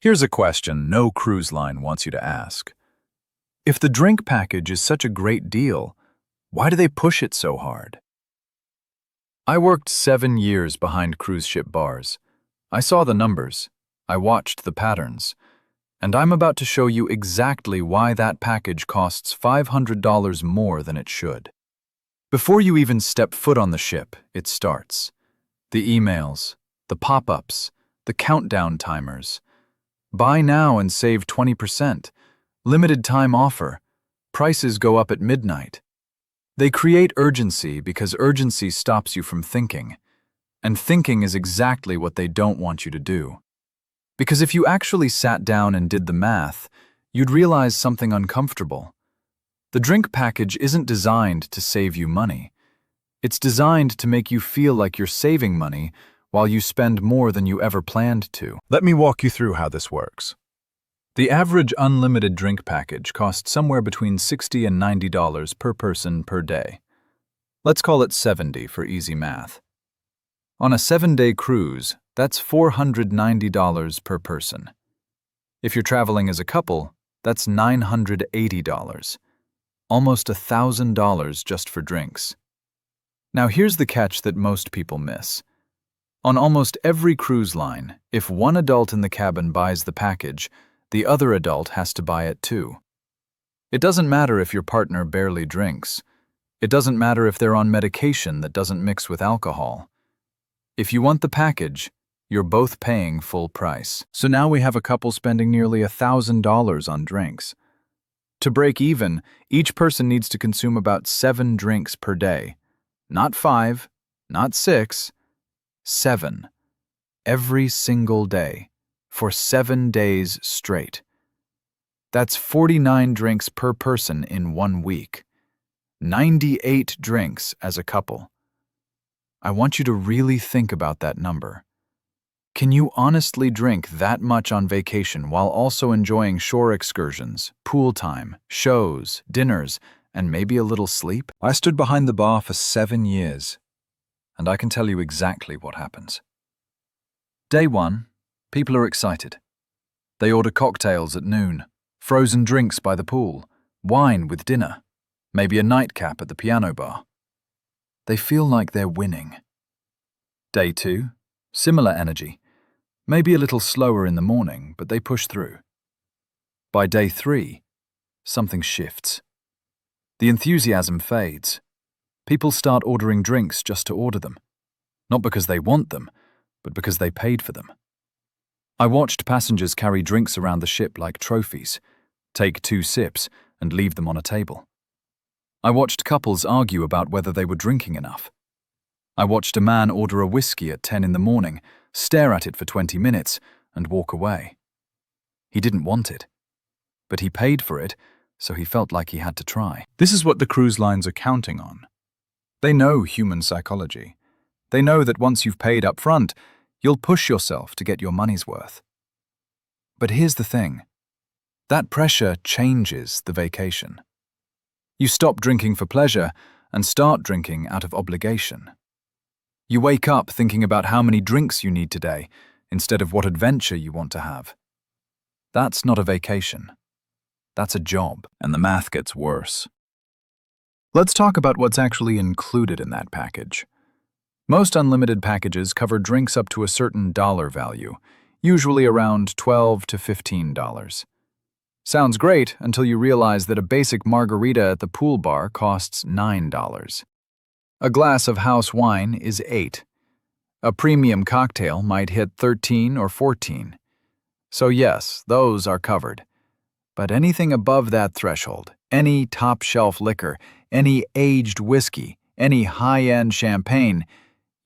Here's a question no cruise line wants you to ask. If the drink package is such a great deal, why do they push it so hard? I worked 7 years behind cruise ship bars. I saw the numbers, I watched the patterns, and I'm about to show you exactly why that package costs $500 more than it should. Before you even step foot on the ship, it starts. The emails, the pop-ups, the countdown timers. Buy now and save 20%. Limited time offer. Prices go up at midnight. They create urgency because urgency stops you from thinking. And thinking is exactly what they don't want you to do. Because if you actually sat down and did the math, you'd realize something uncomfortable. The drink package isn't designed to save you money. It's designed to make you feel like you're saving money while you spend more than you ever planned to. Let me walk you through how this works. The average unlimited drink package costs somewhere between $60 and $90 per person per day. Let's call it $70 for easy math. On a 7-day cruise, that's $490 per person. If you're traveling as a couple, that's $980. Almost $1,000 just for drinks. Now here's the catch that most people miss. On almost every cruise line, if one adult in the cabin buys the package, the other adult has to buy it too. It doesn't matter if your partner barely drinks. It doesn't matter if they're on medication that doesn't mix with alcohol. If you want the package, you're both paying full price. So now we have a couple spending nearly $1,000 on drinks. To break even, each person needs to consume about 7 drinks per day. Not 5, not 6, 7. Every single day, for 7 days straight. That's 49 drinks per person in 1 week. 98 drinks as a couple. I want you to really think about that number. Can you honestly drink that much on vacation while also enjoying shore excursions, pool time, shows, dinners, and maybe a little sleep? I stood behind the bar for 7 years, and I can tell you exactly what happens. Day 1, people are excited. They order cocktails at noon, frozen drinks by the pool, wine with dinner, maybe a nightcap at the piano bar. They feel like they're winning. Day 2, similar energy. Maybe a little slower in the morning, but they push through. By day 3, something shifts. The enthusiasm fades. People start ordering drinks just to order them. Not because they want them, but because they paid for them. I watched passengers carry drinks around the ship like trophies, take 2 sips, and leave them on a table. I watched couples argue about whether they were drinking enough. I watched a man order a whiskey at 10 in the morning, stare at it for 20 minutes, and walk away. He didn't want it, but he paid for it, so he felt like he had to try. This is what the cruise lines are counting on. They know human psychology. They know that once you've paid up front, you'll push yourself to get your money's worth. But here's the thing. That pressure changes the vacation. You stop drinking for pleasure and start drinking out of obligation. You wake up thinking about how many drinks you need today instead of what adventure you want to have. That's not a vacation. That's a job, and the math gets worse. Let's talk about what's actually included in that package. Most unlimited packages cover drinks up to a certain dollar value, usually around $12 to $15. Sounds great until you realize that a basic margarita at the pool bar costs $9. A glass of house wine is $8. A premium cocktail might hit $13 or $14. So yes, those are covered. But anything above that threshold, any top-shelf liquor, any aged whiskey, any high-end champagne,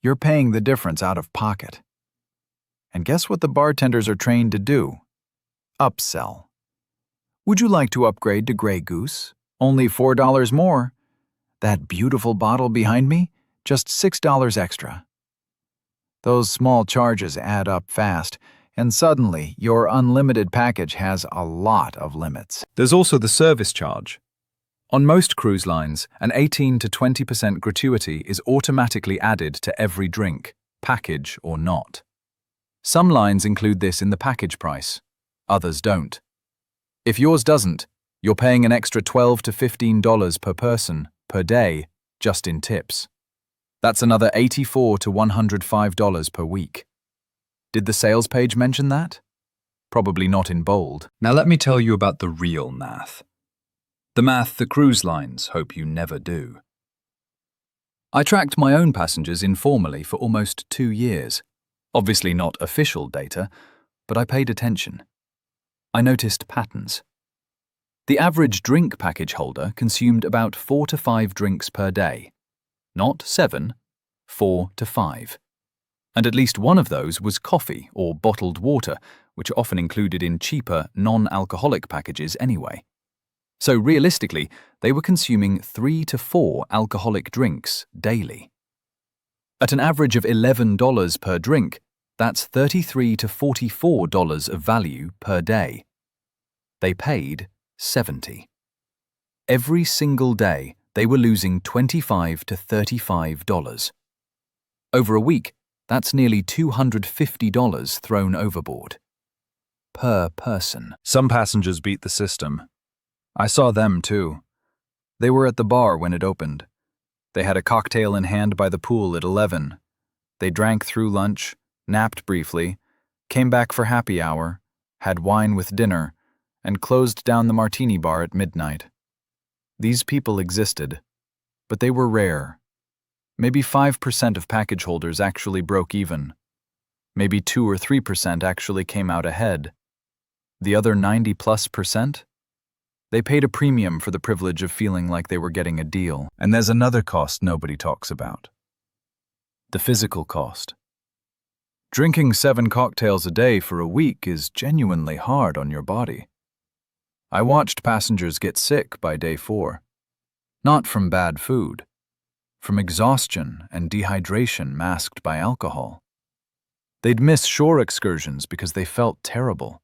you're paying the difference out of pocket. And guess what the bartenders are trained to do? Upsell. Would you like to upgrade to Grey Goose? Only $4 more. That beautiful bottle behind me? Just $6 extra. Those small charges add up fast, and suddenly your unlimited package has a lot of limits. There's also the service charge. On most cruise lines, an 18 to 20% gratuity is automatically added to every drink, package or not. Some lines include this in the package price. others don't. If yours doesn't, you're paying an extra $12 to $15 per person, per day, just in tips. That's another $84 to $105 per week. Did the sales page mention that? Probably not in bold. Now let me tell you about the real math. The math the cruise lines hope you never do. I tracked my own passengers informally for almost 2 years. Obviously not official data, but I paid attention. I noticed patterns. The average drink package holder consumed about 4 to 5 drinks per day. Not 7, 4 to 5. And at least one of those was coffee or bottled water, which are often included in cheaper, non-alcoholic packages anyway. So realistically, they were consuming 3 to 4 alcoholic drinks daily. At an average of $11 per drink, that's $33 to $44 of value per day. They paid $70. Every single day, they were losing $25 to $35. Over a week, that's nearly $250 thrown overboard. Per person. Some passengers beat the system. I saw them too. They were at the bar when it opened. They had a cocktail in hand by the pool at 11. They drank through lunch, napped briefly, came back for happy hour, had wine with dinner, and closed down the martini bar at midnight. These people existed, but they were rare. Maybe 5% of package holders actually broke even. Maybe 2 or 3% actually came out ahead. The other 90+%? They paid a premium for the privilege of feeling like they were getting a deal. And there's another cost nobody talks about. The physical cost. Drinking 7 cocktails a day for a week is genuinely hard on your body. I watched passengers get sick by day 4. Not from bad food. From exhaustion and dehydration masked by alcohol. They'd miss shore excursions because they felt terrible.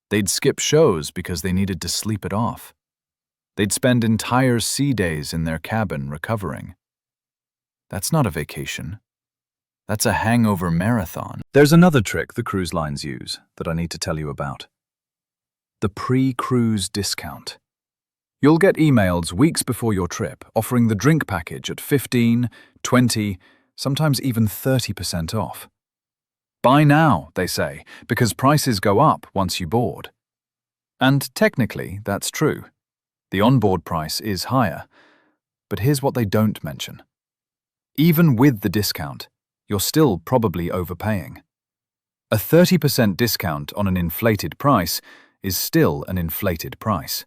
They'd skip shows because they needed to sleep it off. They'd spend entire sea days in their cabin recovering. That's not a vacation. That's a hangover marathon. There's another trick the cruise lines use that I need to tell you about. The pre-cruise discount. You'll get emails weeks before your trip offering the drink package at 15, 20, sometimes even 30% off. Buy now, they say, because prices go up once you board. And technically, that's true. The onboard price is higher. But here's what they don't mention. Even with the discount, you're still probably overpaying. A 30% discount on an inflated price is still an inflated price.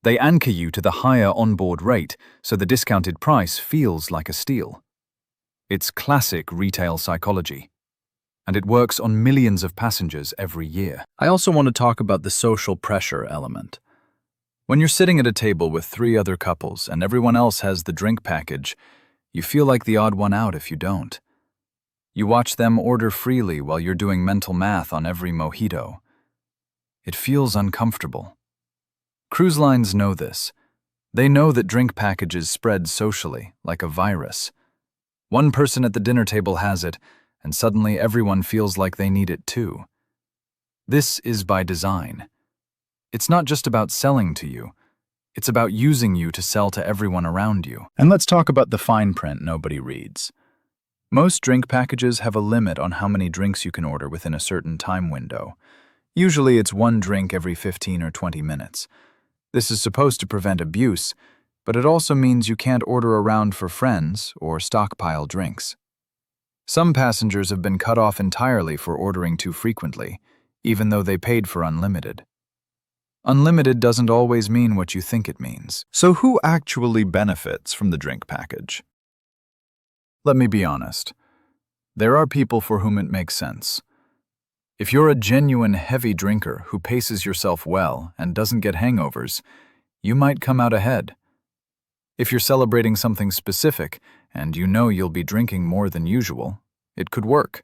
They anchor you to the higher onboard rate, so the discounted price feels like a steal. It's classic retail psychology. And it works on millions of passengers every year. I also want to talk about the social pressure element. When you're sitting at a table with 3 other couples and everyone else has the drink package, you feel like the odd one out if you don't. You watch them order freely while you're doing mental math on every mojito. It feels uncomfortable. Cruise lines know this. They know that drink packages spread socially, like a virus. One person at the dinner table has it, and suddenly everyone feels like they need it too. This is by design. It's not just about selling to you. It's about using you to sell to everyone around you. And let's talk about the fine print nobody reads. Most drink packages have a limit on how many drinks you can order within a certain time window. Usually it's 1 drink every 15 or 20 minutes. This is supposed to prevent abuse, but it also means you can't order around for friends or stockpile drinks. Some passengers have been cut off entirely for ordering too frequently, even though they paid for unlimited. Unlimited doesn't always mean what you think it means. So who actually benefits from the drink package? Let me be honest. There are people for whom it makes sense. If you're a genuine heavy drinker who paces yourself well and doesn't get hangovers, you might come out ahead. If you're celebrating something specific and you know you'll be drinking more than usual, it could work.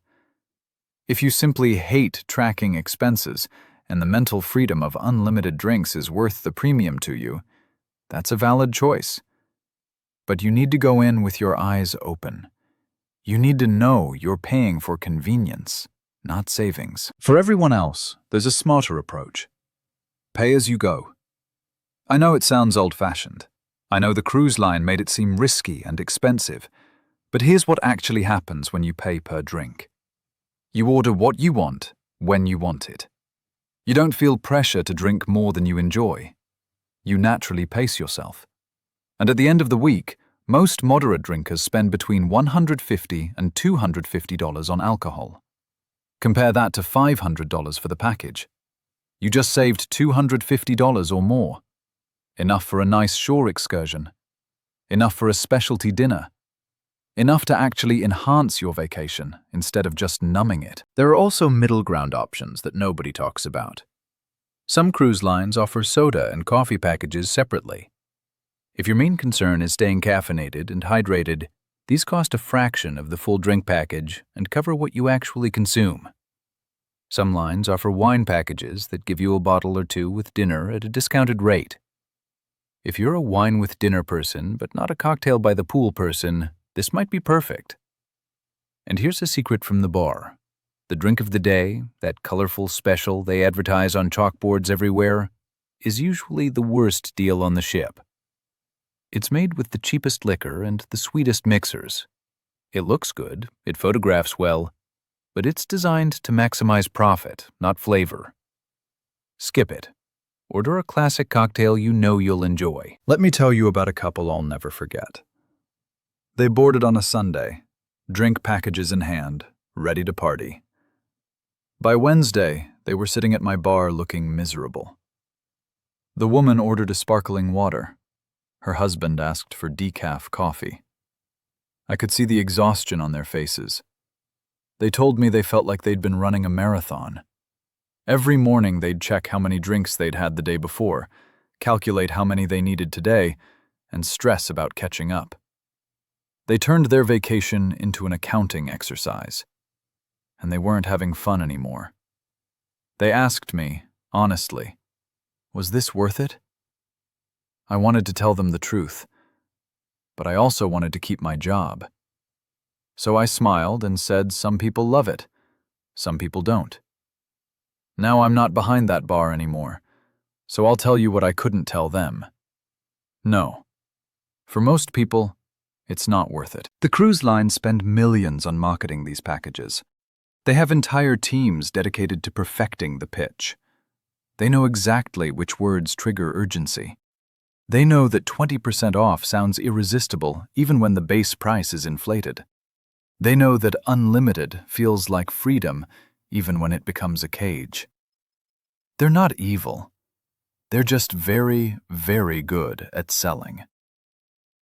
If you simply hate tracking expenses and the mental freedom of unlimited drinks is worth the premium to you, that's a valid choice. But you need to go in with your eyes open. You need to know you're paying for convenience, not savings. For everyone else, there's a smarter approach. Pay as you go. I know it sounds old-fashioned. I know the cruise line made it seem risky and expensive. But here's what actually happens when you pay per drink. You order what you want, when you want it. You don't feel pressure to drink more than you enjoy. You naturally pace yourself. And at the end of the week, most moderate drinkers spend between $150 and $250 on alcohol. Compare that to $500 for the package. You just saved $250 or more. Enough for a nice shore excursion. Enough for a specialty dinner. Enough to actually enhance your vacation instead of just numbing it. There are also middle ground options that nobody talks about. Some cruise lines offer soda and coffee packages separately. If your main concern is staying caffeinated and hydrated, these cost a fraction of the full drink package and cover what you actually consume. Some lines offer wine packages that give you a bottle or two with dinner at a discounted rate. If you're a wine with dinner person but not a cocktail by the pool person, this might be perfect. And here's a secret from the bar. The drink of the day, that colorful special they advertise on chalkboards everywhere, is usually the worst deal on the ship. It's made with the cheapest liquor and the sweetest mixers. It looks good, it photographs well, but it's designed to maximize profit, not flavor. Skip it. Order a classic cocktail you know you'll enjoy. Let me tell you about a couple I'll never forget. They boarded on a Sunday, drink packages in hand, ready to party. By Wednesday, they were sitting at my bar looking miserable. The woman ordered a sparkling water. Her husband asked for decaf coffee. I could see the exhaustion on their faces. They told me they felt like they'd been running a marathon. Every morning they'd check how many drinks they'd had the day before, calculate how many they needed today, and stress about catching up. They turned their vacation into an accounting exercise, and they weren't having fun anymore. They asked me, honestly, was this worth it? I wanted to tell them the truth, but I also wanted to keep my job. So I smiled and said some people love it, some people don't. Now I'm not behind that bar anymore, so I'll tell you what I couldn't tell them. No. For most people, it's not worth it. The cruise lines spend millions on marketing these packages. They have entire teams dedicated to perfecting the pitch. They know exactly which words trigger urgency. They know that 20% off sounds irresistible even when the base price is inflated. They know that unlimited feels like freedom even when it becomes a cage. They're not evil. They're just very, very good at selling.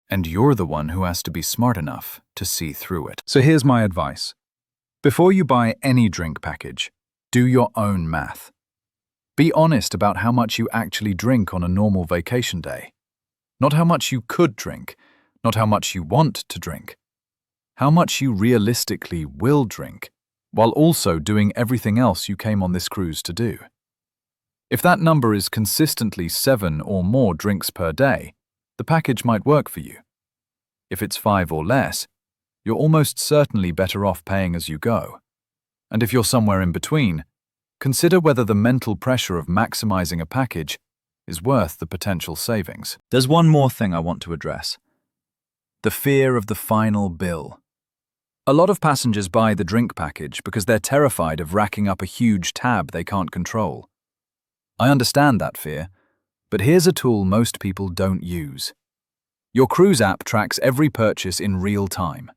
And you're the one who has to be smart enough to see through it. So here's my advice. Before you buy any drink package, do your own math. Be honest about how much you actually drink on a normal vacation day. Not how much you could drink, not how much you want to drink. How much you realistically will drink, while also doing everything else you came on this cruise to do. If that number is consistently 7 or more drinks per day, the package might work for you. If it's 5 or less, you're almost certainly better off paying as you go. And if you're somewhere in between, consider whether the mental pressure of maximizing a package is worth the potential savings. There's one more thing I want to address. The fear of the final bill. A lot of passengers buy the drink package because they're terrified of racking up a huge tab they can't control. I understand that fear, but here's a tool most people don't use. Your cruise app tracks every purchase in real time.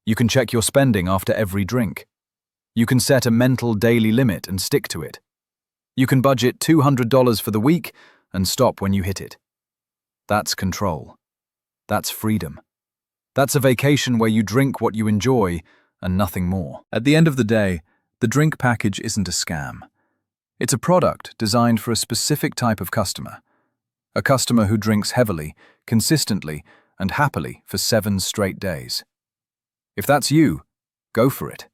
You can check your spending after every drink. You can set a mental daily limit and stick to it. You can budget $200 for the week and stop when you hit it. That's control. That's freedom. That's a vacation where you drink what you enjoy and nothing more. At the end of the day, the drink package isn't a scam. It's a product designed for a specific type of customer. A customer who drinks heavily, consistently, and happily for 7 straight days. If that's you, go for it.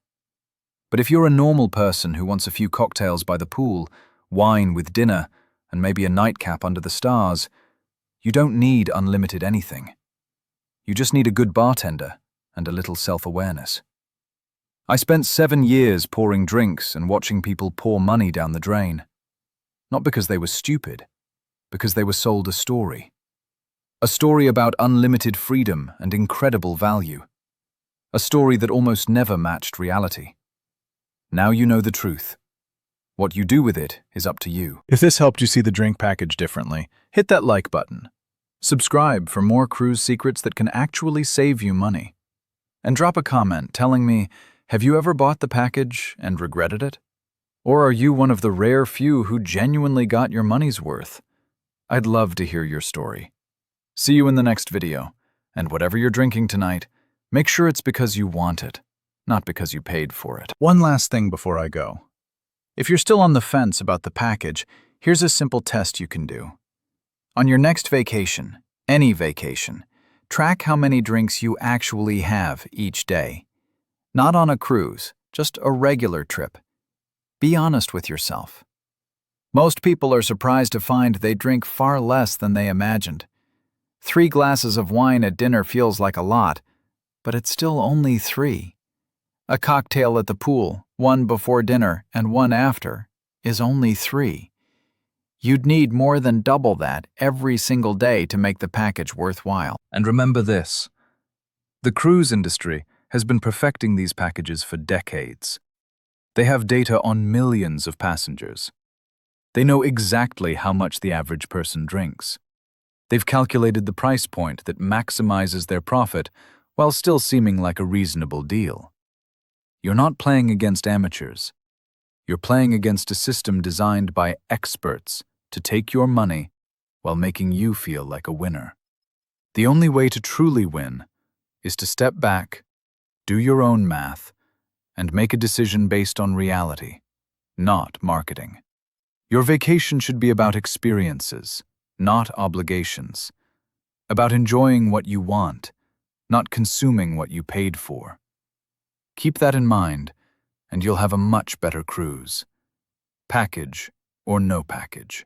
But if you're a normal person who wants a few cocktails by the pool, wine with dinner, and maybe a nightcap under the stars, you don't need unlimited anything. You just need a good bartender and a little self-awareness. I spent 7 years pouring drinks and watching people pour money down the drain. Not because they were stupid, because they were sold a story. A story about unlimited freedom and incredible value. A story that almost never matched reality. Now you know the truth. What you do with it is up to you. If this helped you see the drink package differently, hit that like button. Subscribe for more cruise secrets that can actually save you money. And drop a comment telling me, have you ever bought the package and regretted it? Or are you one of the rare few who genuinely got your money's worth? I'd love to hear your story. See you in the next video, and whatever you're drinking tonight, make sure it's because you want it, not because you paid for it. One last thing before I go. If you're still on the fence about the package, here's a simple test you can do. On your next vacation, any vacation, track how many drinks you actually have each day. Not on a cruise, just a regular trip. Be honest with yourself. Most people are surprised to find they drink far less than they imagined. 3 glasses of wine at dinner feels like a lot, but it's still only 3. A cocktail at the pool, 1 before dinner and 1 after, is only 3. You'd need more than double that every single day to make the package worthwhile. And remember this: the cruise industry has been perfecting these packages for decades. They have data on millions of passengers. They know exactly how much the average person drinks. They've calculated the price point that maximizes their profit while still seeming like a reasonable deal. You're not playing against amateurs. You're playing against a system designed by experts to take your money while making you feel like a winner. The only way to truly win is to step back, do your own math, and make a decision based on reality, not marketing. Your vacation should be about experiences, not obligations. About enjoying what you want, not consuming what you paid for. Keep that in mind, and you'll have a much better cruise. Package or no package.